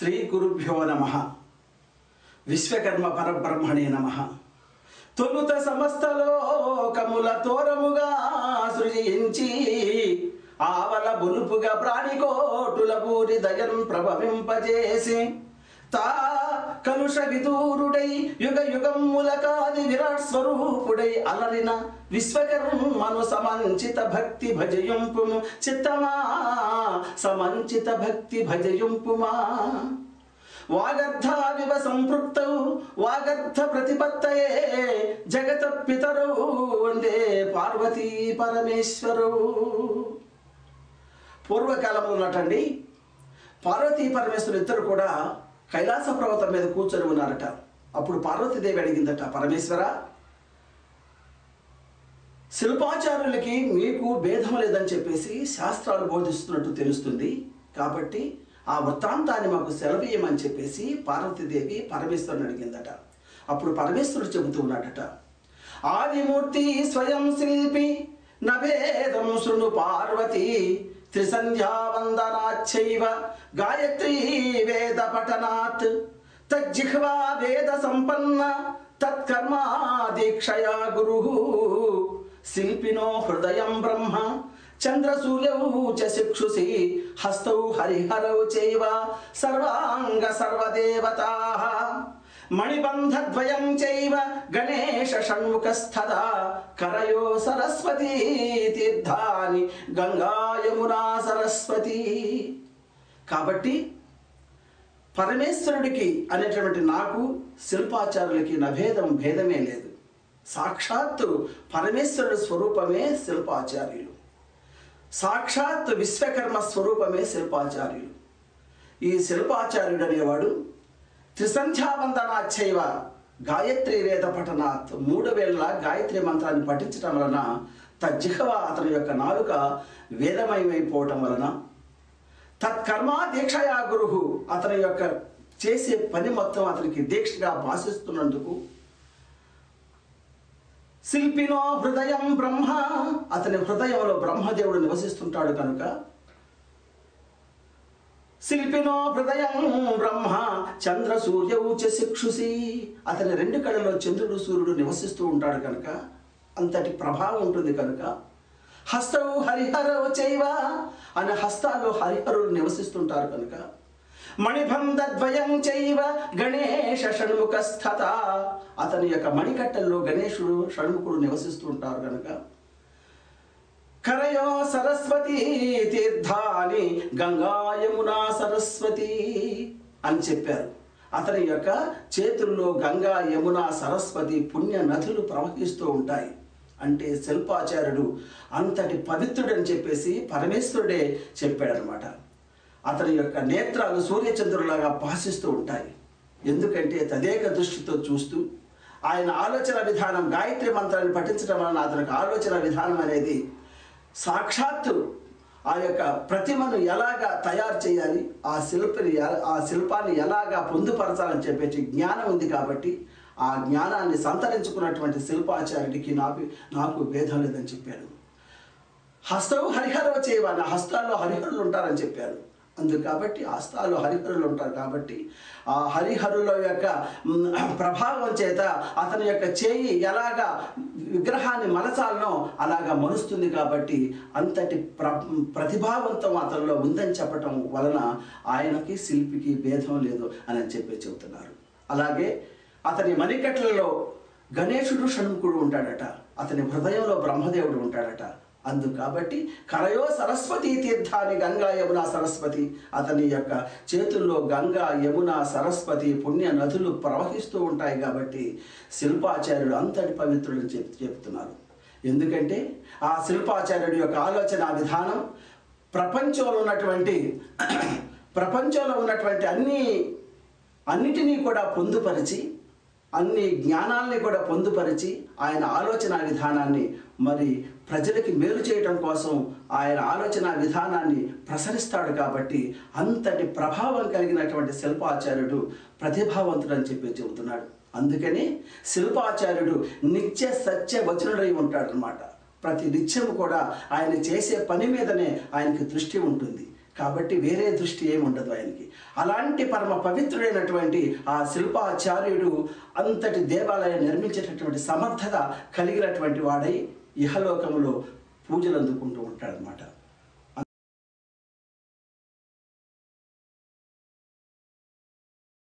శ్రీ గురుభ్యో నమః. విశ్వకర్మ పరబ్రహ్మణే నమః. తొలుత సమస్త లోకముల తోరముగా సృజించి ఆవల బొలుపుగా ప్రాణికోటుల పూరి దయం ప్రభవింపజేసి తా కలుష విదూరుడై యుగ యుగములకాది విరాట్ స్వరూపుడై అలరిన విశ్వకర్మను సమంచిత భక్తి భజయుంపుము చిత్తమా, సమంచిత భక్తి భజయుంపుమా. వాగర్ధావివ సంపృక్తౌ వాగర్ధ ప్రతిపత్తయే జగత పితరౌ వందే పార్వతీ పరమేశ్వరౌ. పూర్వకాలంలో ఉన్నటండి పార్వతీ పరమేశ్వరులు ఇద్దరు కూడా కైలాస పర్వతం మీద కూర్చొని ఉన్నారట. అప్పుడు పార్వతీదేవి అడిగిందట, పరమేశ్వర, శిల్పాచార్యులకి మీకు భేదం లేదని చెప్పేసి శాస్త్రాలు బోధిస్తున్నట్టు తెలుస్తుంది, కాబట్టి ఆ వృత్తాంతాన్ని మాకు సెలవీయమని చెప్పేసి పార్వతీదేవి పరమేశ్వరుని అడిగిందట. అప్పుడు పరమేశ్వరుడు చెబుతూ ఉన్నాడట, ఆదిమూర్తి స్వయం శిల్పి నభేదం శృణు పార్వతీ త్రిసంధ్యావందనాచ్చైవ గాయత్రీ వేద పఠనాత్ తజ్జిహ్వా వేద సంపన్న తత్కర్మా దీక్షయా గురుః శిల్పినో హృదయం బ్రహ్మ చంద్రసూర్యౌ చ చక్షుషి హస్తౌ హరిహరౌ చైవ సర్వాంగ సర్వదేవతాః మణిబంధద్వయం చైవ గణేశ షణ్ముఖస్థదా కరయో సరస్వతీ తీర్థాని గంగా యమునా సరస్వతి. కాబట్టి పరమేశ్వరుడికి అనేటువంటి నాకు శిల్పాచారులకి భేదమే లేదు. సాక్షాత్తు పరమేశ్వరుడు స్వరూపమే శిల్పాచార్యులు, సాక్షాత్ విశ్వకర్మ స్వరూపమే శిల్పాచార్యులు. ఈ శిల్పాచార్యుడు అనేవాడు త్రిసంధ్యావందనాచ్చైవ గాయత్రి వేద పఠనాత్ 3 వేళ గాయత్రి మంత్రాన్ని పఠించడం వలన తజ్జిహ్వ అతని యొక్క నాలుక వేదమయమైపోవటం వలన తత్కర్మా దీక్షయా గురుః అతని యొక్క చేసే పని మొత్తం అతనికి దీక్షగా భాషిస్తున్నందుకు శిల్పినో హృదయం బ్రహ్మ అతని హృదయంలో బ్రహ్మదేవుడు నివసిస్తుంటాడు కనుక శిల్పినో హృదయం బ్రహ్మ చంద్ర సూర్యౌ చ చక్షుషి అతని 2 కళ్ళలో చంద్రుడు సూర్యుడు నివసిస్తూ ఉంటాడు కనుక అంతటి ప్రభావం ఉంటుంది కనుక హస్తౌ హరిహరౌ చైవ అనే హస్తాల్లో హరిహరులు నివసిస్తుంటారు కనుక మణిబంధద్వయం చైవ గణేశ షణ్ముఖస్థత అతని యొక్క మణికట్టల్లో గణేశుడు షణ్ముఖుడు నివసిస్తూ ఉంటారు కనుక కరయో సరస్వతీ తీర్థాని గంగా యమునా సరస్వతి అని చెప్పారు. అతని యొక్క చేతుల్లో గంగా యమునా సరస్వతి పుణ్య నదులు ప్రవహిస్తూ ఉంటాయి. అంటే శిల్పాచార్యుడు అంతటి పవిత్రుడని చెప్పేసి పరమేశ్వరుడే చెప్పాడనమాట. అతని యొక్క నేత్రాలు సూర్యచంద్రులాగా భాషిస్తూ ఉంటాయి. ఎందుకంటే తదేక దృష్టితో చూస్తూ ఆయన ఆలోచన విధానం గాయత్రి మంత్రాన్ని పఠించడం వలన అతనికి ఆలోచన విధానం అనేది సాక్షాత్తు ఆ యొక్క ప్రతిమను ఎలాగా తయారు చేయాలి, ఆ శిల్పాన్ని ఎలాగా పొందుపరచాలని చెప్పేసి జ్ఞానం ఉంది కాబట్టి ఆ జ్ఞానాన్ని సంతరించుకున్నటువంటి శిల్పాచార్యుడికి నాకు భేదం లేదని చెప్పాడు. హస్తౌ హరిహరవ చేయవ నా హస్తాల్లో హరిహరులు ఉంటారని చెప్పారు. అందుకు కాబట్టి హస్తాల్లో హరిహరులు ఉంటారు కాబట్టి ఆ హరిహరుల యొక్క ప్రభావం చేత అతని యొక్క చేయి ఎలాగా విగ్రహాన్ని మలచాలనో అలాగా మలుస్తుంది కాబట్టి అంతటి ప్రతిభావంతం అతనిలో ఉందని చెప్పటం వలన ఆయనకి శిల్పికి భేదం లేదు అని చెబుతున్నారు. అలాగే అతని మణికట్లలో గణేశుడు షణ్ముఖుడు ఉంటాడట, అతని హృదయంలో బ్రహ్మదేవుడు ఉంటాడట. అందుకు కాబట్టి కరయో సరస్వతీ తీర్థాన్ని గంగా యమునా సరస్వతి అతని యొక్క చేతుల్లో గంగా యమున సరస్వతి పుణ్య నదులు ప్రవహిస్తూ ఉంటాయి కాబట్టి శిల్పాచార్యుడు అంతటి పవిత్రుడని చెప్తున్నారు. ఎందుకంటే ఆ శిల్పాచార్యుడి యొక్క ఆలోచన విధానం ప్రపంచంలో ఉన్నటువంటి అన్నిటినీ కూడా పొందుపరిచి అన్ని జ్ఞానాల్ని కూడా పొందుపరిచి ఆయన ఆలోచన విధానాన్ని మరి ప్రజలకి మేలు చేయటం కోసం ఆయన ఆలోచన విధానాన్ని ప్రసరిస్తాడు కాబట్టి అంతటి ప్రభావం కలిగినటువంటి శిల్పాచార్యుడు ప్రతిభావంతుడు అని చెబుతున్నాడు. అందుకని శిల్పాచార్యుడు నిత్య సత్య వచనుడై ఉంటాడు అన్నమాట. ప్రతి నిత్యము కూడా ఆయన చేసే పని మీదనే ఆయనకి దృష్టి ఉంటుంది. కాబట్టి వేరే దృష్టి ఏమి ఉండదు ఆయనకి. అలాంటి పరమ పవిత్రుడైనటువంటి ఆ శిల్పాచార్యుడు అంతటి దేవాలయం నిర్మించేటటువంటి సమర్థత కలిగినటువంటి వాడై ఇహలోకములో పూజలు అందుకుంటూ ఉంటాడనమాట.